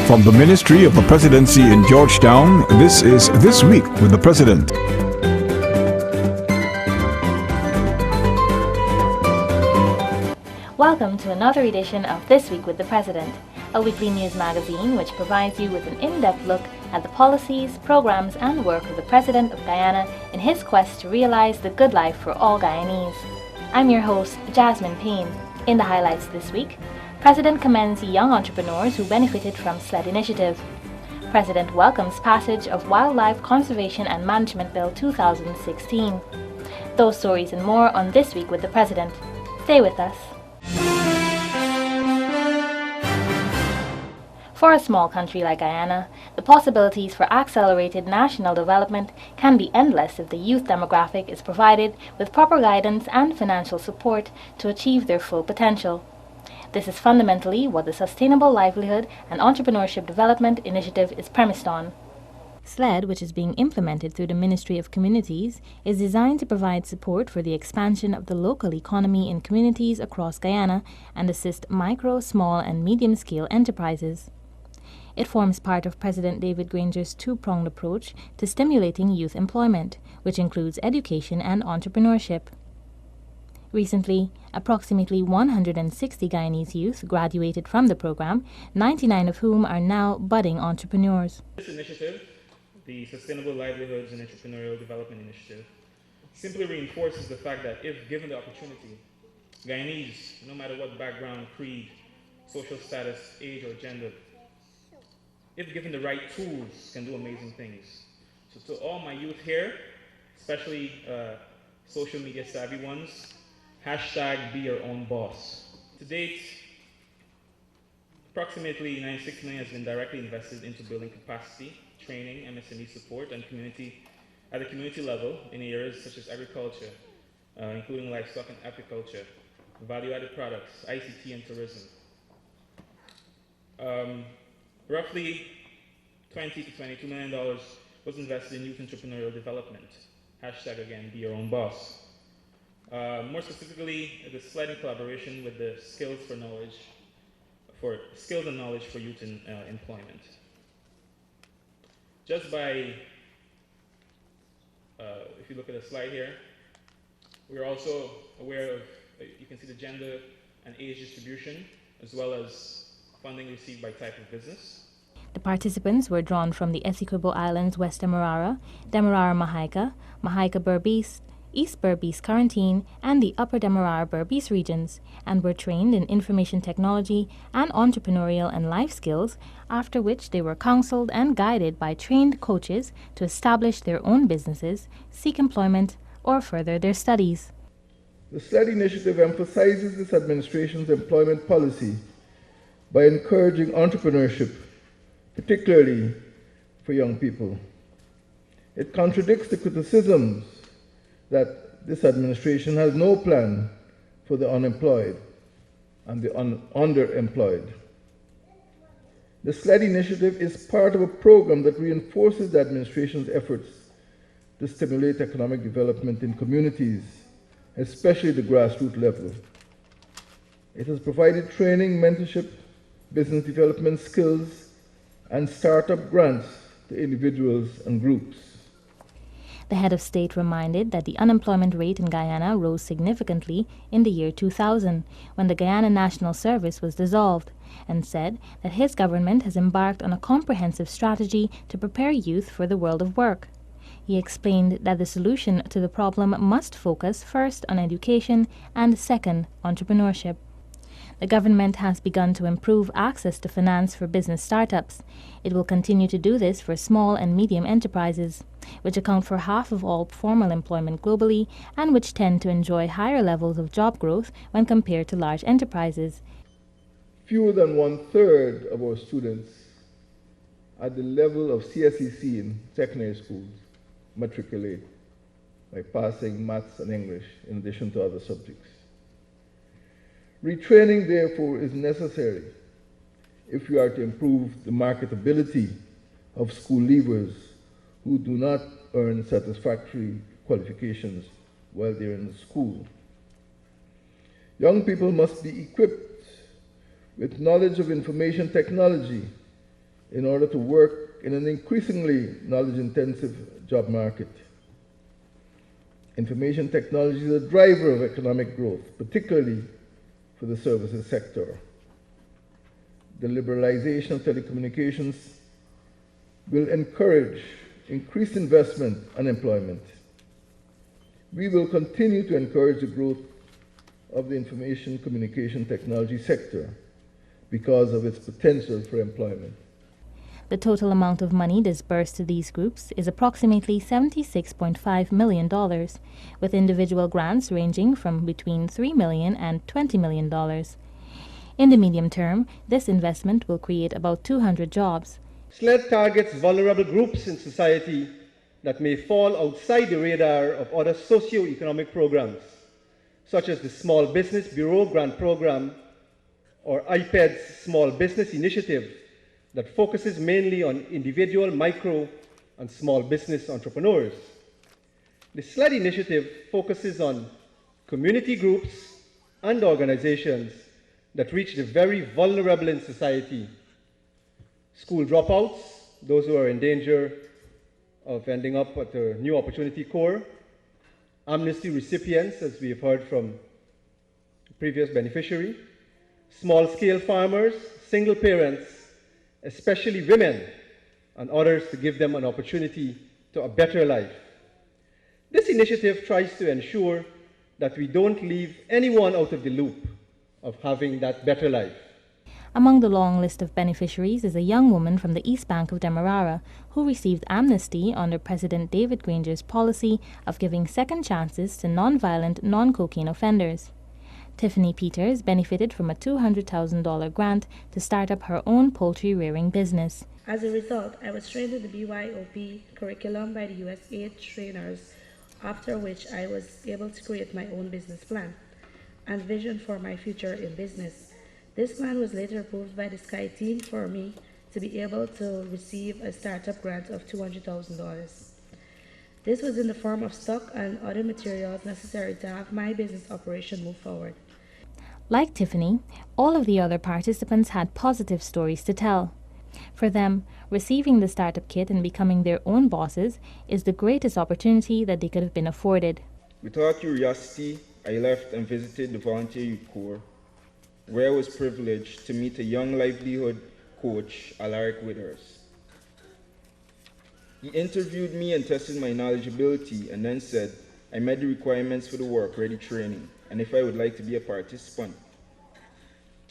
From the Ministry of the Presidency in Georgetown, this is This Week with the President. Welcome to another edition of This Week with the President, a weekly news magazine which provides you with an in-depth look at the policies, programs and work of the President of Guyana in his quest to realize the good life for all Guyanese. I'm your host, Jasmine Payne. In the highlights this week, President commends young entrepreneurs who benefited from SLED initiative. President welcomes passage of Wildlife Conservation and Management Bill 2016. Those stories and more on This Week with the President. Stay with us. For a small country like Guyana, the possibilities for accelerated national development can be endless if the youth demographic is provided with proper guidance and financial support to achieve their full potential. This is fundamentally what the Sustainable Livelihood and Entrepreneurship Development Initiative is premised on. SLED, which is being implemented through the Ministry of Communities, is designed to provide support for the expansion of the local economy in communities across Guyana and assist micro, small and medium-scale enterprises. It forms part of President David Granger's two-pronged approach to stimulating youth employment, which includes education and entrepreneurship. Recently, approximately 160 Guyanese youth graduated from the program, 99 of whom are now budding entrepreneurs. This initiative, the Sustainable Livelihoods and Entrepreneurial Development Initiative, simply reinforces the fact that if given the opportunity, Guyanese, no matter what background, creed, social status, age or gender, if given the right tools, can do amazing things. So to all my youth here, especially social media savvy ones, hashtag be your own boss. To date, approximately $96 million has been directly invested into building capacity, training, MSME support, and at the community level in areas such as agriculture, including livestock and apiculture, value-added products, ICT, and tourism. Roughly $20 to $22 million was invested in youth entrepreneurial development. Hashtag again, be your own boss. More specifically, the SLED in collaboration with the Skills and Knowledge for Youth in Employment. Just by, if you look at the slide here, we are also aware of, you can see the gender and age distribution, as well as funding received by type of business. The participants were drawn from the Essequibo Islands, West Demerara, Demerara Mahaica, Mahaica Berbice, East Berbice Quarantine, and the Upper Demerara Berbice regions, and were trained in information technology and entrepreneurial and life skills, after which they were counseled and guided by trained coaches to establish their own businesses, seek employment, or further their studies. The SLED initiative emphasizes this administration's employment policy by encouraging entrepreneurship, particularly for young people. It contradicts the criticisms that this administration has no plan for the unemployed and the underemployed. The SLED initiative is part of a program that reinforces the administration's efforts to stimulate economic development in communities, especially the grassroots level. It has provided training, mentorship, business development skills, and startup grants to individuals and groups. The head of state reminded that the unemployment rate in Guyana rose significantly in the year 2000, when the Guyana National Service was dissolved, and said that his government has embarked on a comprehensive strategy to prepare youth for the world of work. He explained that the solution to the problem must focus first on education and second, entrepreneurship. The government has begun to improve access to finance for business startups. It will continue to do this for small and medium enterprises, which account for half of all formal employment globally and which tend to enjoy higher levels of job growth when compared to large enterprises. Fewer than 1/3 of our students at the level of CSEC in secondary schools matriculate by passing maths and English in addition to other subjects. Retraining, therefore, is necessary if we are to improve the marketability of school leavers who do not earn satisfactory qualifications while they're in the school. Young people must be equipped with knowledge of information technology in order to work in an increasingly knowledge-intensive job market. Information technology is a driver of economic growth, particularly for the services sector. The liberalization of telecommunications will encourage increased investment and employment. We will continue to encourage the growth of the information communication technology sector because of its potential for employment. The total amount of money disbursed to these groups is approximately $76.5 million, with individual grants ranging from between $3 million and $20 million. In the medium term, this investment will create about 200 jobs. SLED targets vulnerable groups in society that may fall outside the radar of other socio-economic programs, such as the Small Business Bureau Grant Program or IPED's Small Business Initiative, that focuses mainly on individual, micro, and small business entrepreneurs. The SLED initiative focuses on community groups and organizations that reach the very vulnerable in society. School dropouts, those who are in danger of ending up at a New Opportunity Corps, amnesty recipients, as we have heard from the previous beneficiary, small-scale farmers, single parents, especially women, and others, to give them an opportunity to a better life. This initiative tries to ensure that we don't leave anyone out of the loop of having that better life. Among the long list of beneficiaries is a young woman from the East Bank of Demerara who received amnesty under President David Granger's policy of giving second chances to non-violent, non-cocaine offenders. Tiffany Peters benefited from a $200,000 grant to start up her own poultry rearing business. As a result, I was trained in the BYOP curriculum by the USAID trainers, after which I was able to create my own business plan and vision for my future in business. This plan was later approved by the SKY team for me to be able to receive a startup grant of $200,000. This was in the form of stock and other materials necessary to have my business operation move forward. Like Tiffany, all of the other participants had positive stories to tell. For them, receiving the startup kit and becoming their own bosses is the greatest opportunity that they could have been afforded. Without curiosity, I left and visited the Volunteer Youth Corps, where I was privileged to meet a young livelihood coach, Alaric Withers. He interviewed me and tested my knowledgeability and then said I met the requirements for the work-ready training and if I would like to be a participant.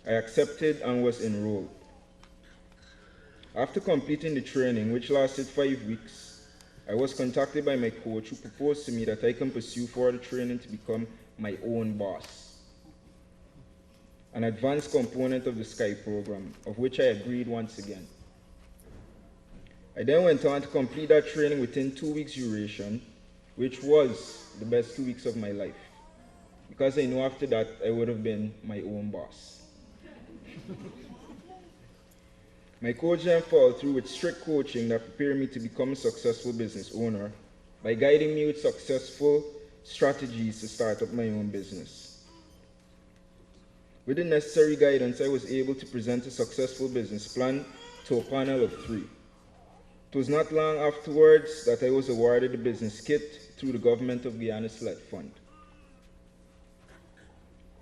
I accepted and was enrolled. After completing the training, which lasted 5 weeks, I was contacted by my coach who proposed to me that I can pursue further training to become my own boss, an advanced component of the SKY program, of which I agreed once again. I then went on to complete that training within 2 weeks duration, which was the best 2 weeks of my life, because I knew after that I would have been my own boss. My coach then followed through with strict coaching that prepared me to become a successful business owner by guiding me with successful strategies to start up my own business. With the necessary guidance, I was able to present a successful business plan to a panel of 3. It was not long afterwards that I was awarded the business kit through the Government of Guyana SLED Fund.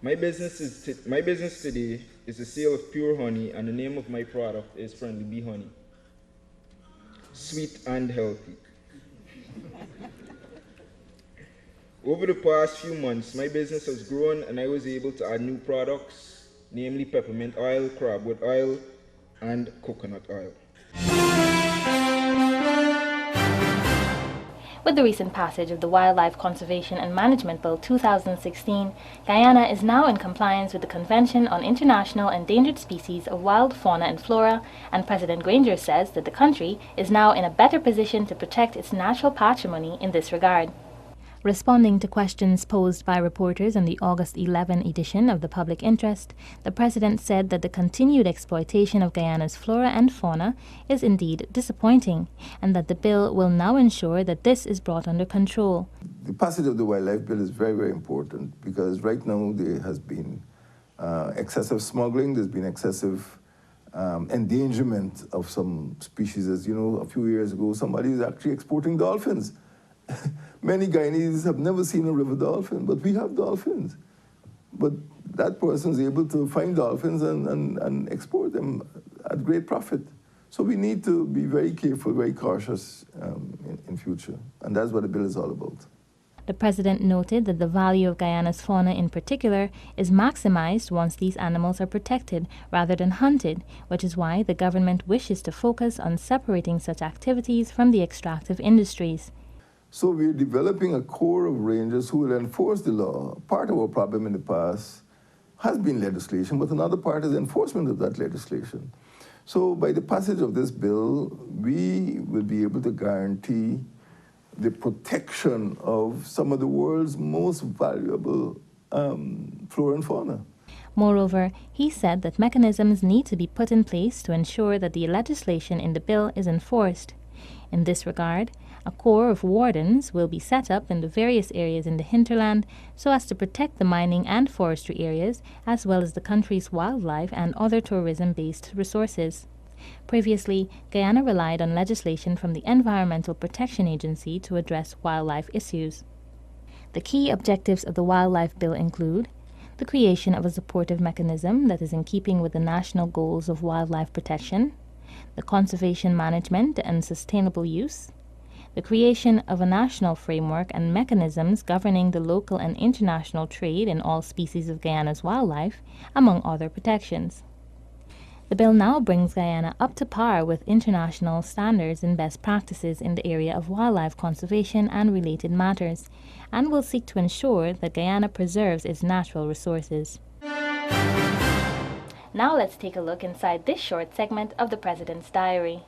My business today is the sale of pure honey, and the name of my product is Friendly Bee Honey. Sweet and healthy. Over the past few months, my business has grown and I was able to add new products, namely peppermint oil, crabwood oil, and coconut oil. With the recent passage of the Wildlife Conservation and Management Bill 2016, Guyana is now in compliance with the Convention on International Endangered Species of Wild Fauna and Flora, and President Granger says that the country is now in a better position to protect its natural patrimony in this regard. Responding to questions posed by reporters in the August 11 edition of The Public Interest, the President said that the continued exploitation of Guyana's flora and fauna is indeed disappointing, and that the bill will now ensure that this is brought under control. The passage of the Wildlife Bill is very, very important because right now there has been excessive smuggling, there's been excessive endangerment of some species. As you know, a few years ago, somebody was actually exporting dolphins. Many Guyanese have never seen a river dolphin, but we have dolphins. But that person is able to find dolphins and export them at great profit. So we need to be very careful, very cautious in future. And that's what the bill is all about. The President noted that the value of Guyana's fauna in particular is maximized once these animals are protected rather than hunted, which is why the government wishes to focus on separating such activities from the extractive industries. So we're developing a core of rangers who will enforce the law. Part of our problem in the past has been legislation, but another part is enforcement of that legislation. So by the passage of this bill, we will be able to guarantee the protection of some of the world's most valuable flora and fauna. Moreover, he said that mechanisms need to be put in place to ensure that the legislation in the bill is enforced. In this regard, a corps of wardens will be set up in the various areas in the hinterland so as to protect the mining and forestry areas, as well as the country's wildlife and other tourism-based resources. Previously, Guyana relied on legislation from the Environmental Protection Agency to address wildlife issues. The key objectives of the Wildlife Bill include the creation of a supportive mechanism that is in keeping with the national goals of wildlife protection, the conservation management and sustainable use, the creation of a national framework and mechanisms governing the local and international trade in all species of Guyana's wildlife, among other protections. The bill now brings Guyana up to par with international standards and best practices in the area of wildlife conservation and related matters, and will seek to ensure that Guyana preserves its natural resources. Now let's take a look inside this short segment of the President's Diary.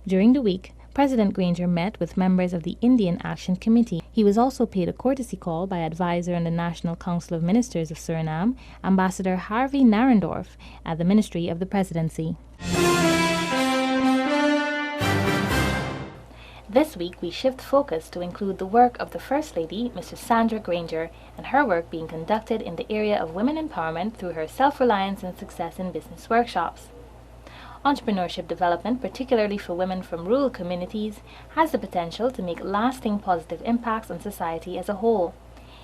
During the week, President Granger met with members of the Indian Action Committee. He was also paid a courtesy call by advisor in the National Council of Ministers of Suriname, Ambassador Harvey Narendorf, at the Ministry of the Presidency. This week, we shift focus to include the work of the First Lady, Mrs. Sandra Granger, and her work being conducted in the area of women empowerment through her self-reliance and success in business workshops. Entrepreneurship development, particularly for women from rural communities, has the potential to make lasting positive impacts on society as a whole.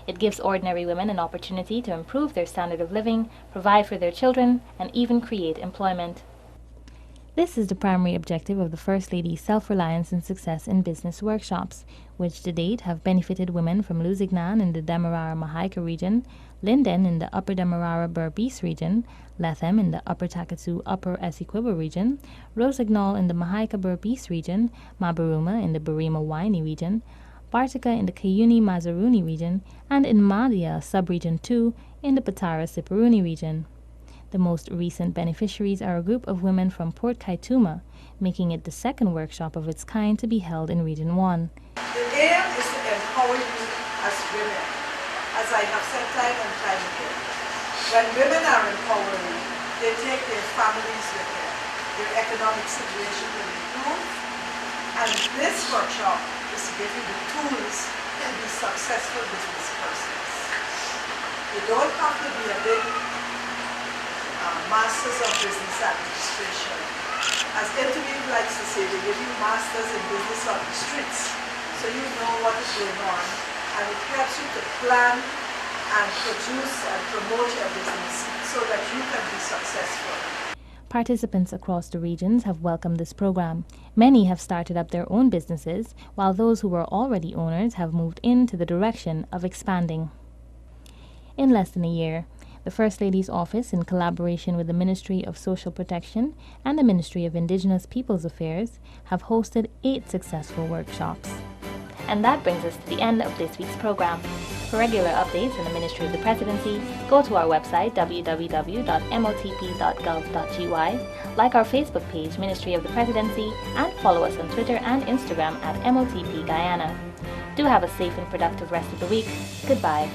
It gives ordinary women an opportunity to improve their standard of living, provide for their children, and even create employment. This is the primary objective of the First Lady's Self-Reliance and Success in Business workshops, which to date have benefited women from Luzignan in the Demerara-Mahaica region, Linden in the Upper Demerara-Berbice region, Lethem in the Upper Takatu Upper Essequibo region, Rossignol in the Mahaica-Berbice region, Mabaruma in the Barima-Waini region, Bartica in the Cuyuni-Mazaruni region, and in Madia Subregion 2 in the Patara-Siparuni region. The most recent beneficiaries are a group of women from Port Kaituma, making it the second workshop of its kind to be held in Region 1. The aim is to empower you as women, as I have said time and time again. When women are empowered, they take their families with them. Their economic situation will improve. And this workshop is to give you the tools to be successful business persons. You don't have to be a big Masters of Business Administration. As Interview likes to say, they give you masters in business on the streets, so you know what is going on, and it helps you to plan and produce and promote your business so that you can be successful. Participants across the regions have welcomed this program. Many have started up their own businesses, while those who were already owners have moved into the direction of expanding. In less than a year, the First Lady's office, in collaboration with the Ministry of Social Protection and the Ministry of Indigenous Peoples Affairs, have hosted 8 successful workshops. And that brings us to the end of this week's program. For regular updates on the Ministry of the Presidency, go to our website www.motp.gov.gy, like our Facebook page Ministry of the Presidency, and follow us on Twitter and Instagram at MOTP Guyana. Do have a safe and productive rest of the week. Goodbye.